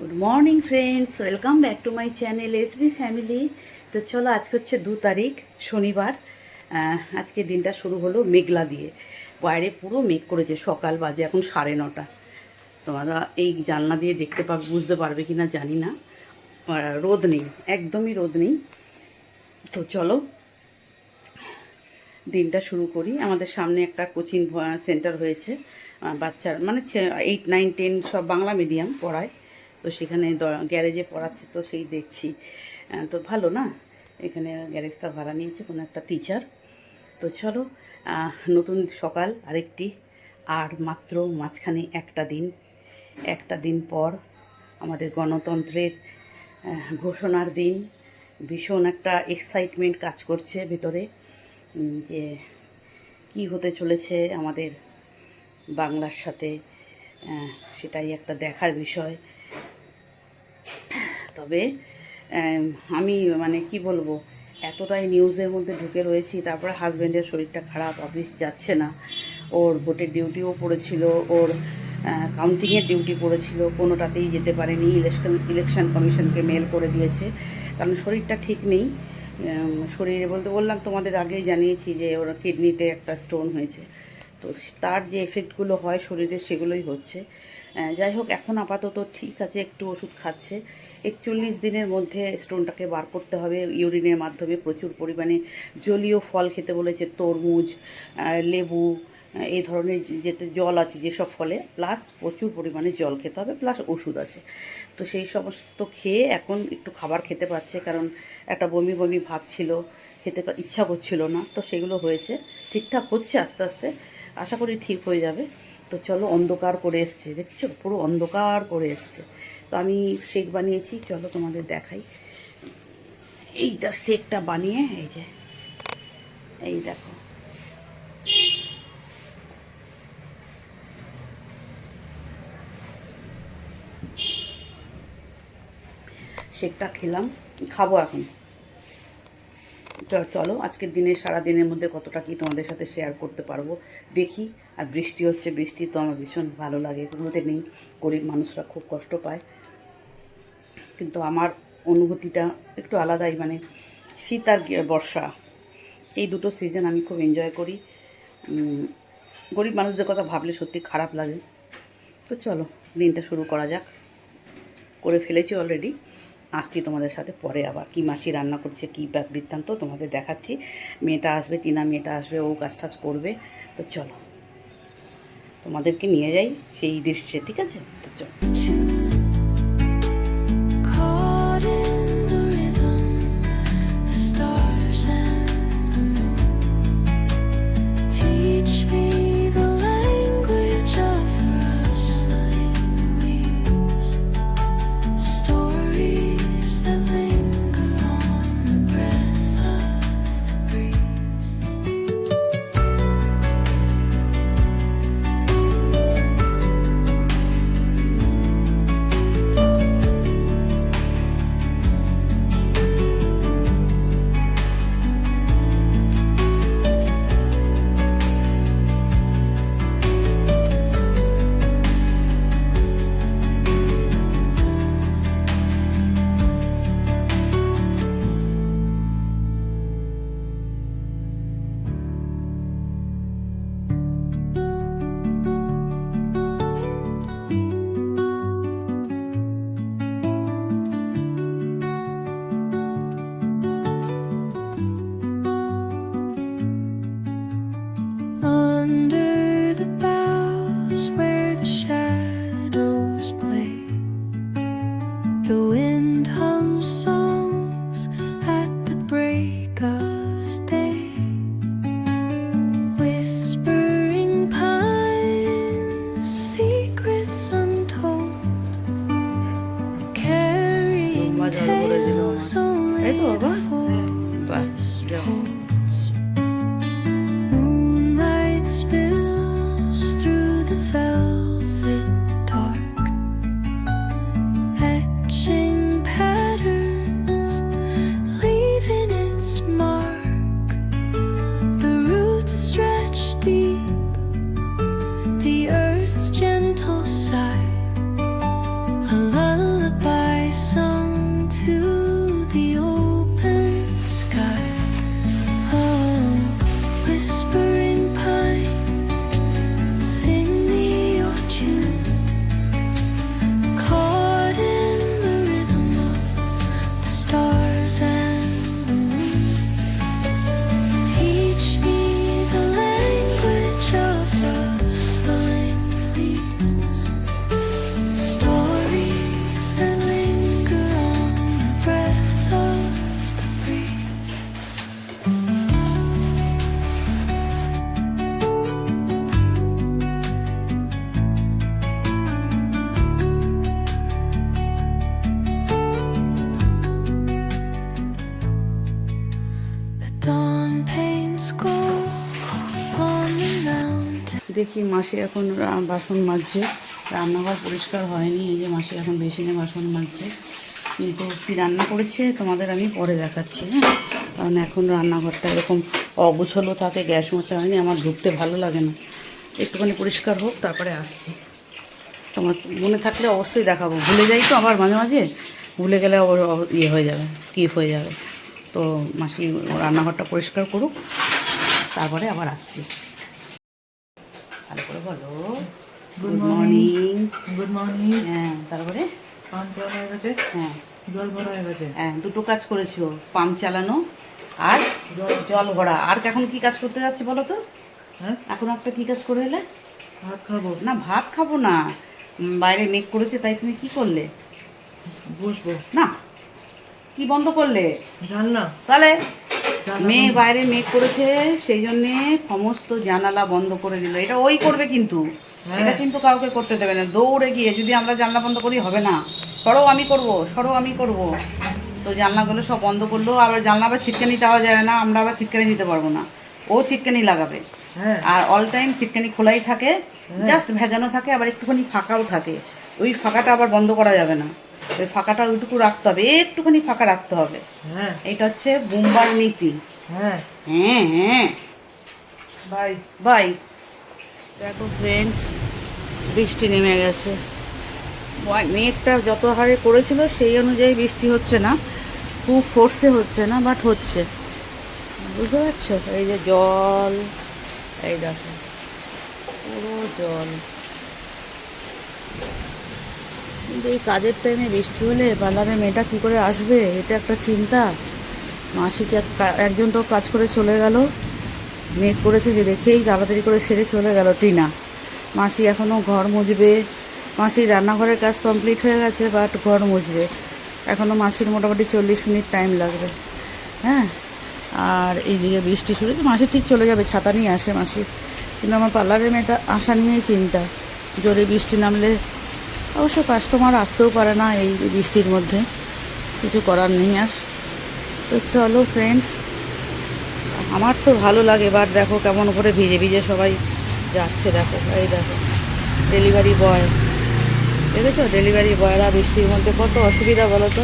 Good morning friends, welcome back to my channel SB family. তো চলো, আজকে হচ্ছে 2 তারিখ, শনিবার। আজকে দিনটা শুরু হলো মেঘলা দিয়ে। বাইরে পুরো মেঘ করেছে, সকাল বাজে এখন 9:30। তোমরা এই জানলা দিয়ে দেখতে পাবে, বুঝতে পারবে কি না জানি না। রোদ নেই, একদমই রোদ নেই। তো চলো দিনটা শুরু করি। আমাদের সামনে একটা কোচিং সেন্টার হয়েছে, বাচ্চার মানে 8, 9, 10 সব বাংলা মিডিয়াম পড়ায়। তো সেখানে গ্যারেজে পড়াচ্ছে, তো সেই দেখছি। তো ভালো না, এখানে গ্যারেজটা ভাড়া নিয়েছে কোনো একটা টিচার। তো চলো, নতুন সকাল আরেকটি, আর মাত্র মাঝখানে একটা দিন পর আমাদের গণতন্ত্রের ঘোষণার দিন। ভীষণ একটা এক্সাইটমেন্ট কাজ করছে ভেতরে, যে কি হতে চলেছে আমাদের বাংলার সাথে, সেটাই একটা দেখার বিষয়। তবে আমি মানে কি বলবো, এতটাই নিউজের মধ্যে ঢুকে রয়েছি। তারপরে হাজব্যান্ডের শরীরটা খারাপ, অফিস যাচ্ছে না। ওর ভোটের ডিউটিও পড়েছিল, ওর কাউন্টিংয়ের ডিউটি পড়েছিল, কোনোটাতেই যেতে পারেনি। ইলেকশন কমিশনকে মেল করে দিয়েছে, কারণ শরীরটা ঠিক নেই। শরীরে বলতে বললাম, তোমাদের আগেই জানিয়েছি যে ওর কিডনিতে একটা স্টোন হয়েছে। তো তার যে এফেক্টগুলো হয় শরীরে, সেগুলোই হচ্ছে। যাই হোক, এখন আপাতত ঠিক আছে, একটু ওষুধ খাচ্ছে। 41 দিনের মধ্যে স্টোনটাকে বার করতে হবে ইউরিনের মাধ্যমে। প্রচুর পরিমাণে জলীয় ফল খেতে বলেছে, তরমুজ, লেবু, এই ধরনের যেতে জল আছে যেসব ফলে, প্লাস প্রচুর পরিমাণে জল খেতে হবে, প্লাস ওষুধ আছে। তো সেই সমস্ত খেয়ে এখন একটু খাবার খেতে পারছে, কারণ একটা বমি বমি ভাব ছিল, খেতে ইচ্ছা করছিল না। তো সেগুলো হয়েছে, ঠিকঠাক হচ্ছে আস্তে আস্তে, আশা করি ঠিক হয়ে যাবে। তো চলো, অন্ধকার করে এসছে, দেখছো পুরো অন্ধকার করে এসছে। তো আমি শেক বানিয়েছি, চলো তোমাদের দেখাই। এইটা শেকটা বানিয়ে, এই যে এই দেখো, শেকটা খেলাম, খাবো এখন। চলো, আজকের দিনে সারা দিনের মধ্যে কতটা কি তোমাদের সাথে শেয়ার করতে পারবো দেখি। আর বৃষ্টি হচ্ছে, বৃষ্টি তো আমার ভীষণ ভালো লাগে, এগুলোতে নেই। গরিব মানুষরা খুব কষ্ট পায়, কিন্তু আমার অনুভূতিটা একটু আলাদাই। মানে শীত আর বর্ষা, এই দুটো সিজন আমি খুব এনজয় করি। গরিব মানুষদের কথা ভাবলে সত্যি খারাপ লাগে। তো চলো, দিনটা শুরু করা যাক। করে ফেলেছি অলরেডি, আসছি তোমাদের সাথে পরে। আবার কি মাসি রান্না করছে, কী বৃত্তান্ত তোমাদের দেখাচ্ছি। মেয়েটা আসবে, টিনা মেয়েটা আসবে, ও কাজ টাজ করবে। তো চলো, তোমাদেরকে নিয়ে যাই সেই দৃশ্যে, ঠিক আছে? তো চলো। Under the boughs where the shadows play, the wind hums songs at the break of day. Whispering pines, secrets untold, carrying tales only the forest holds. Moonlight spills through the velvet dark, etching patterns, leaving its mark. The roots stretch deep, the earth's gentle sigh, a lullaby দেখি মাসি এখন বাসন মাজছে, রান্নাঘর পরিষ্কার হয়নি। এই যে মাসি এখন বেসিনে বাসন মাজছে, কিন্তু কী রান্না করেছে তোমাদের আমি পরে দেখাচ্ছি। হ্যাঁ, কারণ এখন রান্নাঘরটা এরকম অগোছলো থাকে, গ্যাস মোছা হয়নি, আমার ঢুকতে ভালো লাগে না। একটুখানি পরিষ্কার হোক তারপরে আসছি। তোমার মনে থাকলে অবশ্যই দেখাবো, ভুলে যাই তো আবার মাঝে মাঝে, ভুলে গেলে আবার ইয়ে হয়ে যাবে, স্কিপ হয়ে যাবে। তো মাসি রান্নাঘরটা পরিষ্কার করুক, তারপরে আবার আসছি। ভালো করে বলো গুড মর্নিং। Good morning. হ্যাঁ, তারপরে পাম্প চালানো হয়ে গেছে, হ্যাঁ জল ভরা হয়ে গেছে। হ্যাঁ, দুটো কাজ করেছো, পাম্প চালানো আর জল ভরা। আর এখন কি কাজ করতে যাচ্ছি বলো তো? হ্যাঁ, এখন একটা কি কাজ করে এলে? ভাত খাবো, না, ভাত খাবো না, বাইরে মেঘ করেছে তাই তুমি কি করলে? বসবো। না, কি বন্ধ করলে? জানলাম তাহলে জানলা মেয়ে বন্ধ। বাইরে মেঘ করেছে, সেই জন্যে সমস্ত জানালা বন্ধ করে দিল। এটা ওই করবে কিন্তু, হ্যাঁ। এটা কিন্তু কাউকে করতে দেবে না। দৌড়ে গিয়ে যদি আমরা জানলা বন্ধ করি হবে না, সরো আমি করব, সরো আমি করব। তো জানলাগুলো সব বন্ধ করলো, আবার জানলা আবার ছিটকানি দেওয়া যাবে না, আমরা আবার ছিটকানি দিতে পারবো না, ও ছিটকানি লাগাবে। হ্যাঁ, আর অল টাইম ছিটকানি খোলাই থাকে, জাস্ট ভেজানো থাকে, আবার একটুখানি ফাঁকাও থাকে। ওই ফাঁকাটা আবার বন্ধ করা যাবে না, ওই ফাঁকাটা ওইটুকু রাখতে হবে, একটুখানি ফাঁকা রাখতে হবে। হ্যাঁ, এটা হচ্ছে বুম্বার নীতি। হ্যাঁ। হ্যাঁ হ্যাঁ, বাই। বাই। দেখো ফ্রেন্ডস, বৃষ্টি নেমে গেছে। মেঘটা যত হারে করেছিল সেই অনুযায়ী বৃষ্টি হচ্ছে না, খুব ফোর্সে হচ্ছে না, বাট হচ্ছে, বুঝতে পারছো? এই যে জল, এই দেখো পুরো জল। কিন্তু এই কাজের টাইমে বৃষ্টি হলে পার্লারের মেয়েটা কী করে আসবে, এটা একটা চিন্তা। মাসিকে একজন তো কাজ করে চলে গেল, মেঘ করেছে যে দেখেই তাড়াতাড়ি করে সেরে চলে গেল টিনা। মাসি এখনও ঘর মুছবে, মাসির রান্নাঘরের কাজ কমপ্লিট হয়ে গেছে, বাট ঘর মুছবে এখনও মাসির মোটামুটি 40 মিনিট টাইম লাগবে। হ্যাঁ, আর এইদিকে বৃষ্টি শুরু, মাসি ঠিক চলে যাবে, ছাতা নিয়ে আসে মাসি, কিন্তু আমার পার্লারের মেয়েটা আসা নিয়েই চিন্তা। জোরে বৃষ্টি নামলে অবশ্য কাস্টমার আসতেও পারে না এই বৃষ্টির মধ্যে, কিছু করার নেই আর। তো চলো ফ্রেন্ডস, আমার তো ভালো লাগে, বাট দেখো কেমন করে ভিজে ভিজে সবাই যাচ্ছে। দেখো, এই দেখো ডেলিভারি বয়, দেখেছো ডেলিভারি বয়রা বৃষ্টির মধ্যে কত অসুবিধা বলো তো,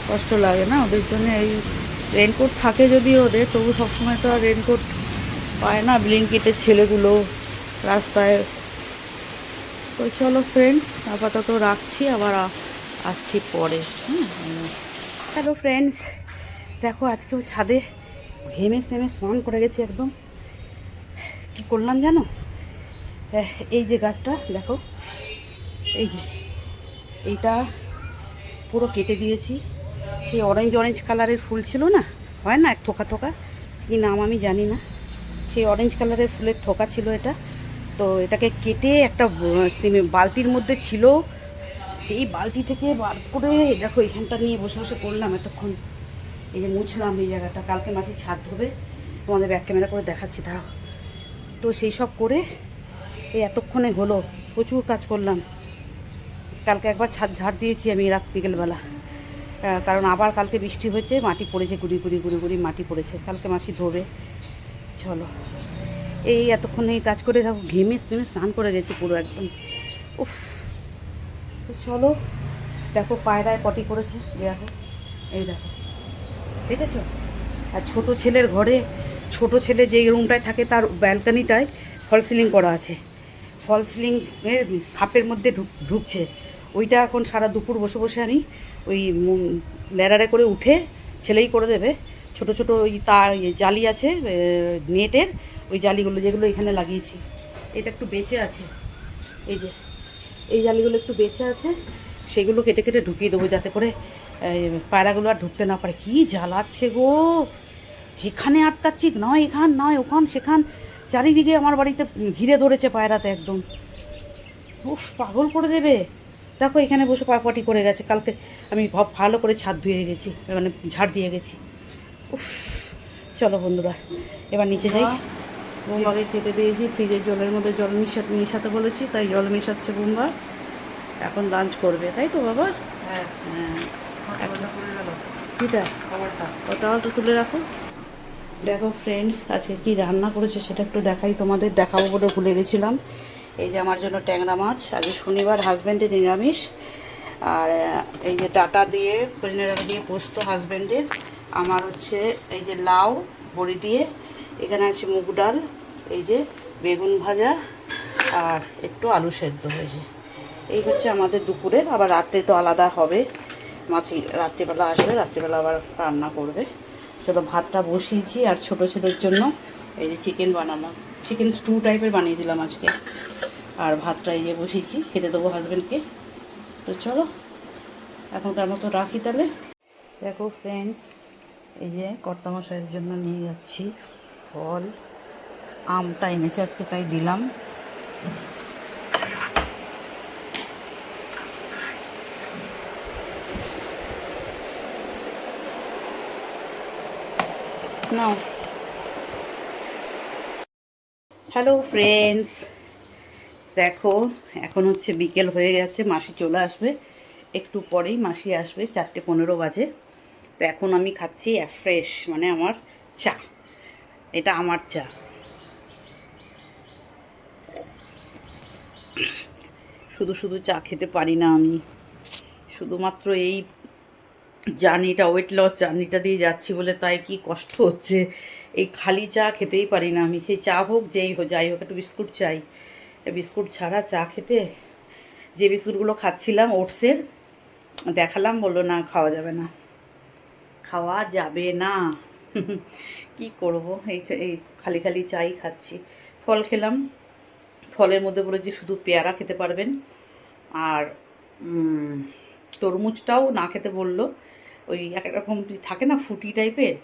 কষ্ট লাগে না ওদের জন্য। এই রেনকোট থাকে যদিও ওদের, তবু সবসময় তো আর রেনকোট পায় না ব্লিঙ্কিটের ছেলেগুলো রাস্তায়। তো চলো ফ্রেন্ডস, আপাতত রাখছি, আবার আসছি পরে। হ্যালো ফ্রেন্ডস, দেখো আজকেও ছাদে ঘেমে সেমে স্নান করে গেছি একদম। কী করলাম জানো? এই যে গাছটা দেখো, এই যে এইটা পুরো কেটে দিয়েছি। সেই অরেঞ্জ অরেঞ্জ কালারের ফুল ছিল না, হয় না এক থোকা থোকা, কী নাম আমি জানি না, সেই অরেঞ্জ কালারের ফুলের থোকা ছিল এটা। তো এটাকে কেটে একটা বালতির মধ্যে ছিল, সেই বালতি থেকে বার করে দেখো এখানটা নিয়ে বসে বসে করলাম এতক্ষণ। এই যে মুছলাম এই জায়গাটা, কালকে মাসি ছাদ ধোবে, তোমাদের ব্যাক ক্যামেরা করে দেখাচ্ছি দাঁড়াও। তো সেই সব করে এই এতক্ষণে হলো, প্রচুর কাজ করলাম। কালকে একবার ছাদ ঝাড় দিয়েছি আমি রাত বিকেলবেলা, কারণ আবার কালকে বৃষ্টি হয়েছে, মাটি পড়েছে, গুড়ি গুড়ি গুড়ি গুড়ি মাটি পড়েছে, কালকে মাসি ধোবে। চলো, এই এতক্ষণ এই কাজ করে দেখো ঘেমে ঘেমে স্নান করে গেছি পুরো একদম, উফ। তো চলো, দেখো পায়রায় পটি করেছে, দেখো এই দেখো, দেখেছো? আর ছোটো ছেলের ঘরে, ছোটো ছেলে যে রুমটায় থাকে তার ব্যালকানিটায় ফল সিলিং করা আছে, ফল সিলিংয়ের খাপের মধ্যে ঢুকছে। ওইটা এখন সারা দুপুর বসে বসে আমি ওই ল্যাডারে করে উঠে ছেলেই করে দেবে। ছোট ছোট ওই তার জালি আছে নেটের, ওই জালিগুলো যেগুলো এখানে লাগিয়েছি, এটা একটু বেঁচে আছে, এই যে এই জালিগুলো একটু বেঁচে আছে, সেগুলো কেটে কেটে ঢুকিয়ে দেবো যাতে করে পায়রাগুলো আর ঢুকতে না পারে। কী জ্বালাচ্ছে গো, যেখানে আটকাচ্ছি নয় এখান নয় ওখান সেখান, চারিদিকে আমার বাড়িতে ঘিরে ধরেছে পায়রাতে একদম, উফ পাগল করে দেবে। দেখো এখানে বসে পাটি করে গেছে, কালকে আমি ভালো করে ছাদ ধুয়ে গেছি, মানে ঝাড় দিয়ে গেছি। উফ, চলো বন্ধুরা এবার নিচে যাই। বোম্বাকে খেতে দিয়েছি, ফ্রিজের জলের মধ্যে জল মিশাতে বলেছি, তাই জল মেশাচ্ছে বোম্বা। এখন লাঞ্চ করবে, তাই তো বাবা? হ্যাঁ, হ্যাঁ। খাবারটা পড়ে গেল, কীটা? খাবারটা। ওটা তুলে রাখো। দেখো ফ্রেন্ডস, আজকে কি রান্না করেছে সেটা একটু দেখাই তোমাদের, দেখাবো বলে ভুলে গেছিলাম। এই যে আমার জন্য ট্যাংরা মাছ, আজকে শনিবার, হাজব্যান্ডের নিরামিষ। আর এই যে ডাটা দিয়ে, পুদিনা ডাটা দিয়ে পোস্ত হাজব্যান্ডের। আমার হচ্ছে এই যে লাউ বড়ি দিয়ে, এখানে আছে মুগ ডাল, এই যে বেগুন ভাজা আর একটু আলু সেদ্ধ হয়েছে। এই হচ্ছে আমাদের দুপুরের। আবার রাত্রে তো আলাদা হবে, মাছি রাত্রিবেলা আসবে, রাত্রিবেলা আবার রান্না করবে। চলো ভাতটা বসিয়েছি, আর ছোটো ছেলের জন্য এই যে চিকেন বানালাম, চিকেন স্টু টাইপের বানিয়ে দিলাম আজকে। আর ভাতটা এই যে বসিয়েছি, খেতে দেবো হাজব্যান্ডকে। তো চলো এখনকার মতো রাখি তাহলে। দেখো ফ্রেন্ডস, এই যে কর্তামশাইয়ের জন্য নিয়ে যাচ্ছি ফল। আমটা এনেছে আজকে, তাই দিলাম। নাও। হ্যালো ফ্রেন্ডস, দেখো এখন হচ্ছে বিকেল হয়ে গেছে, মাসি চলে আসবে একটু পরেই। মাসি আসবে 4:15 বাজে। তো এখন আমি খাচ্ছি ফ্রেশ, মানে আমার চা, এটা আমার চা। শুধু শুধু চা খেতে পারি না আমি, শুধুমাত্র এই জার্নিটা, ওয়েট লস জার্নিটা দিয়ে যাচ্ছি বলে তাই কি কষ্ট হচ্ছে। এই খালি চা খেতেই পারি না আমি, সেই চা হোক যেই হোক, যাই হোক, একটু বিস্কুট চাই। বিস্কুট ছাড়া চা খেতে, যে বিস্কুটগুলো খাচ্ছিলাম ওটসের, দেখালাম, বললো না খাওয়া যাবে না, খাওয়া যাবে না। কি করব, এই খালি খালি চাই খাচ্ছি। ফল খেলাম, ফলের মধ্যে বলেছি শুধু পেয়ারা খেতে পারবেন, আর তরমুজটাও না খেতে বললো। ওই এক রকম থাকে না ফুটি টাইপের,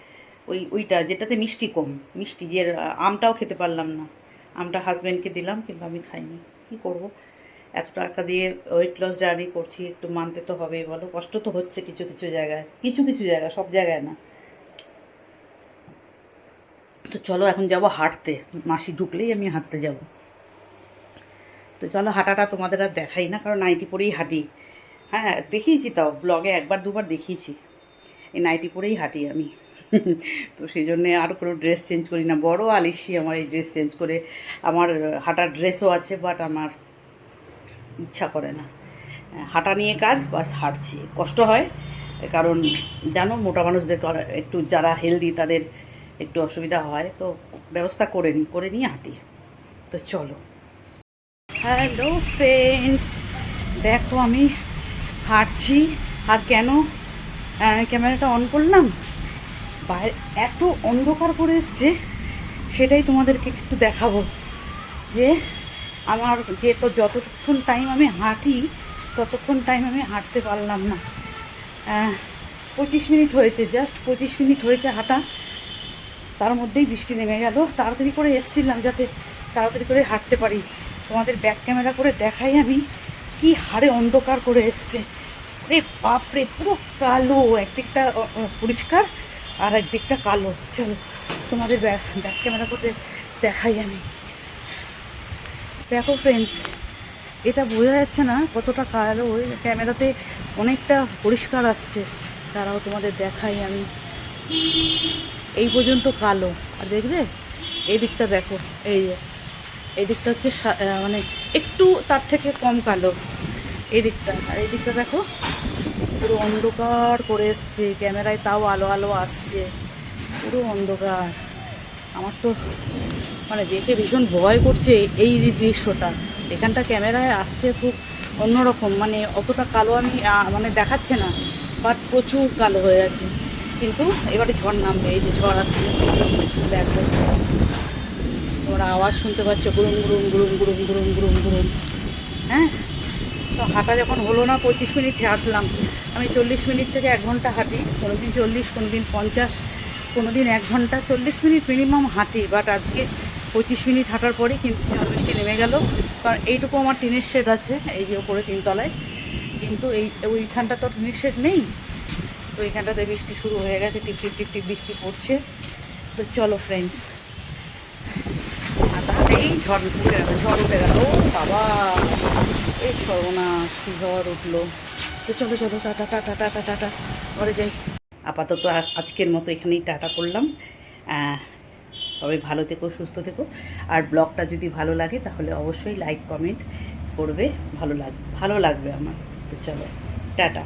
ওইটা যেটাতে মিষ্টি কম, মিষ্টি যে আমটাও খেতে পারলাম না। আমটা হাজব্যান্ডকে দিলাম, কিন্তু আমি খাইনি। কি করব, এত টাকা দিয়ে ওয়েট লস জার্নি করছি, একটু মানতে তো হবেই বলো। কষ্ট তো হচ্ছে কিছু কিছু জায়গায়, কিছু কিছু জায়গায়, সব জায়গায় না। তো চলো এখন যাব হাঁটতে, মাসি ঢুকলেই আমি হাঁটতে যাব। তো চলো, হাঁটাটা তোমাদের আর দেখাই না, কারণ নাইটি পরেই হাঁটি। হ্যাঁ দেখিয়েছি, তাও ব্লগে একবার দুবার দেখিয়েছি, এই নাইটি পরেই হাঁটি আমি। তো সেই জন্যে আর কোনো ড্রেস চেঞ্জ করি না। বড় আলিসি আমার এই ড্রেস চেঞ্জ করে। আমার হাঁটার ড্রেসও আছে, বাট আমার ইচ্ছা করে না। হাঁটা নিয়ে কাজ, বাস হাঁটছি। কষ্ট হয়, কারণ জানো মোটা মানুষদের একটু, যারা হেলদি তাদের একটু অসুবিধা হয়, তো ব্যবস্থা করে নিয়ে হাঁটি। তো চলো। হ্যালো ফ্রেন্ডস, দেখো আমি হাঁটছি। আর কেন ক্যামেরাটা অন করলাম, বাইরে এত অন্ধকার করে এসছে, সেটাই তোমাদেরকে একটু দেখাবো। যে আমার যে তো যতক্ষণ টাইম আমি হাঁটি, ততক্ষণ টাইম আমি হাঁটতে পারলাম না। 25 মিনিট হয়েছে, জাস্ট 25 মিনিট হয়েছে হাঁটা, তার মধ্যেই বৃষ্টি নেমে গেল। তাড়াতাড়ি করে এসছিলাম যাতে তাড়াতাড়ি করে হাঁটতে পারি। তোমাদের ব্যাক ক্যামেরা করে দেখাই আমি, কি হারে অন্ধকার করে এসছে। রে বাপরে, পুরো কালো, একদিকটা পরিষ্কার আর একদিকটা কালো। চলো তোমাদের ব্যাক ক্যামেরা করে দেখাই আমি। দেখো ফ্রেন্ডস, এটা বোঝা যাচ্ছে না কতটা কালো, ওই ক্যামেরাতে অনেকটা পরিষ্কার আসছে। তারাও তোমাদের দেখাই আমি। এই পর্যন্ত কালো, আর দেখবে এই দিকটা দেখো, এই যে এই দিকটা হচ্ছে মানে একটু তার থেকে কম কালো এই দিকটা, আর এই দিকটা দেখো পুরো অন্ধকার করে এসছে। ক্যামেরায় তাও আলো আলো আসছে, পুরো অন্ধকার। আমার তো মানে দেখে ভীষণ ভয় করছে এই দৃশ্যটা। এখানটা ক্যামেরায় আসছে খুব অন্যরকম, মানে অতটা কালো আমি মানে দেখাচ্ছে না, বাট প্রচুর কালো হয়ে আছে। কিন্তু এবারে ঝড় নামবে, এই যে ঝড় আসছে, দেখো তোমরা আওয়াজ শুনতে পাচ্ছ, গুরুম গুরুম গুরুম গুরুম গুরুম গুরুম গুরুম। হ্যাঁ, তো হাঁটা যখন হলো না, 25 মিনিট হাঁটলাম আমি। 40 মিনিট থেকে 1 ঘন্টা হাঁটি, কোনো দিন 40, কোনো দিন 50, কোনো দিন 1 ঘন্টা। 40 মিনিট মিনিমাম হাঁটি, বাট আজকে 25 মিনিট হাঁটার পরেই কিন্তু বৃষ্টি নেমে গেল। কারণ এইটুকু আমার টিনের শেড আছে, এই যে ওপরে 3 তলায়, কিন্তু ওইখানটা তো টিনের শেড নেই। তো এইখানটাতে বৃষ্টি শুরু হয়ে গেছে, টিপ টিপ টিপ টিপ বৃষ্টি পড়ছে। তো চলো ফ্রেন্ডস, আর তাহলেই ঝড় উঠে গেল, ঝড় উঠে গেল। ও বাবা, এই সর্বনাশ, কি ঝড় উঠলো। তো চলো চলো, টাটা টাটা টাটা টাটা, ঘরে যাই। আপাতত আজকের মতো এখানেই টাটা করলাম। সবাই ভালো থেকো, সুস্থ থেকো। আর ব্লগটা যদি ভালো লাগে তাহলে অবশ্যই লাইক কমেন্ট করবে, ভালো লাগবে আমার। তো চলো, টাটা।